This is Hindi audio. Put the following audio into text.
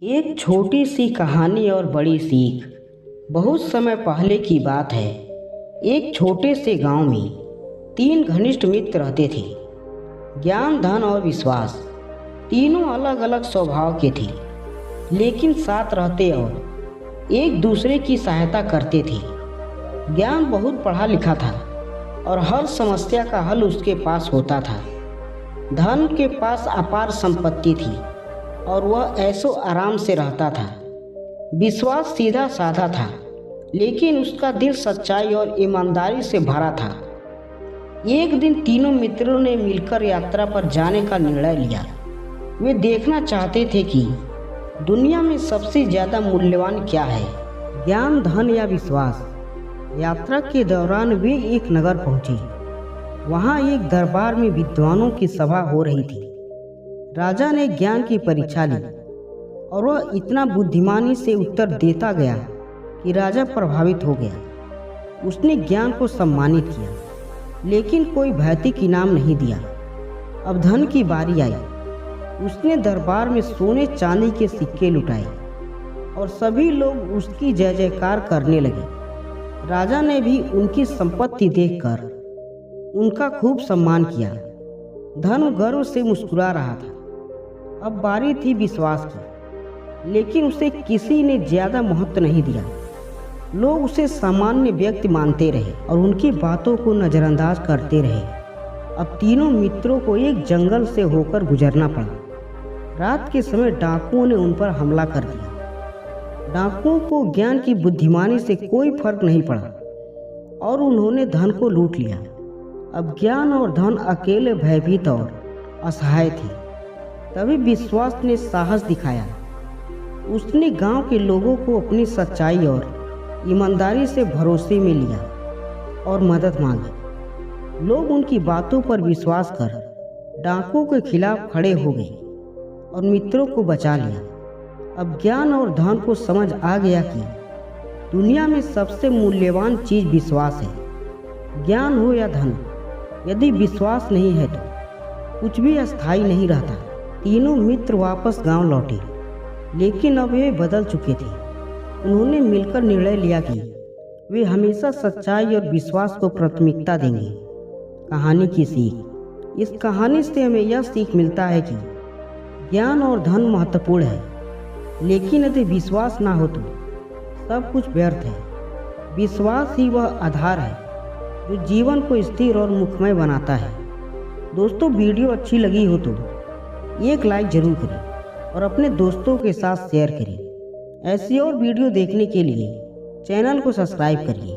एक छोटी सी कहानी और बड़ी सीख। बहुत समय पहले की बात है। एक छोटे से गांव में तीन घनिष्ठ मित्र रहते थे। ज्ञान, धन और विश्वास तीनों अलग अलग स्वभाव के थे, लेकिन साथ रहते और एक दूसरे की सहायता करते थे। ज्ञान बहुत पढ़ा लिखा था और हर समस्या का हल उसके पास होता था। धन के पास अपार संपत्ति थी और वह ऐशो आराम से रहता था। विश्वास सीधा साधा था, लेकिन उसका दिल सच्चाई और ईमानदारी से भरा था। एक दिन तीनों मित्रों ने मिलकर यात्रा पर जाने का निर्णय लिया। वे देखना चाहते थे कि दुनिया में सबसे ज़्यादा मूल्यवान क्या है, ज्ञान, धन या विश्वास। यात्रा के दौरान वे एक नगर पहुंचे। वहां एक दरबार में विद्वानों की सभा हो रही थी। राजा ने ज्ञान की परीक्षा ली और वह इतना बुद्धिमानी से उत्तर देता गया कि राजा प्रभावित हो गया। उसने ज्ञान को सम्मानित किया, लेकिन कोई भौतिक इनाम नहीं दिया। अब धन की बारी आई। उसने दरबार में सोने चांदी के सिक्के लुटाए और सभी लोग उसकी जय जयकार करने लगे। राजा ने भी उनकी संपत्ति देखकर उनका खूब सम्मान किया। धन गर्व से मुस्कुरा रहा था। अब बारी थी विश्वास की, लेकिन उसे किसी ने ज्यादा महत्व नहीं दिया। लोग उसे सामान्य व्यक्ति मानते रहे और उनकी बातों को नजरअंदाज करते रहे। अब तीनों मित्रों को एक जंगल से होकर गुजरना पड़ा। रात के समय डाकुओं ने उन पर हमला कर दिया। डाकुओं को ज्ञान की बुद्धिमानी से कोई फर्क नहीं पड़ा और उन्होंने धन को लूट लिया। अब ज्ञान और धन अकेले भयभीत और असहाय थे। तभी विश्वास ने साहस दिखाया। उसने गांव के लोगों को अपनी सच्चाई और ईमानदारी से भरोसे में लिया और मदद मांगी। लोग उनकी बातों पर विश्वास कर डाकुओं के खिलाफ खड़े हो गए और मित्रों को बचा लिया। अब ज्ञान और धन को समझ आ गया कि दुनिया में सबसे मूल्यवान चीज विश्वास है। ज्ञान हो या धन, यदि विश्वास नहीं है तो कुछ भी अस्थायी नहीं रहता। तीनों मित्र वापस गांव लौटे, लेकिन अब वे बदल चुके थे। उन्होंने मिलकर निर्णय लिया कि वे हमेशा सच्चाई और विश्वास को प्राथमिकता देंगे। कहानी की सीख। इस कहानी से हमें यह सीख मिलता है कि ज्ञान और धन महत्वपूर्ण है, लेकिन यदि विश्वास ना हो तो सब कुछ व्यर्थ है। विश्वास ही वह आधार है जो जीवन को स्थिर और मुखमय बनाता है। दोस्तों, वीडियो अच्छी लगी हो तो एक लाइक जरूर करें और अपने दोस्तों के साथ शेयर करें। ऐसी और वीडियो देखने के लिए चैनल को सब्सक्राइब करिए।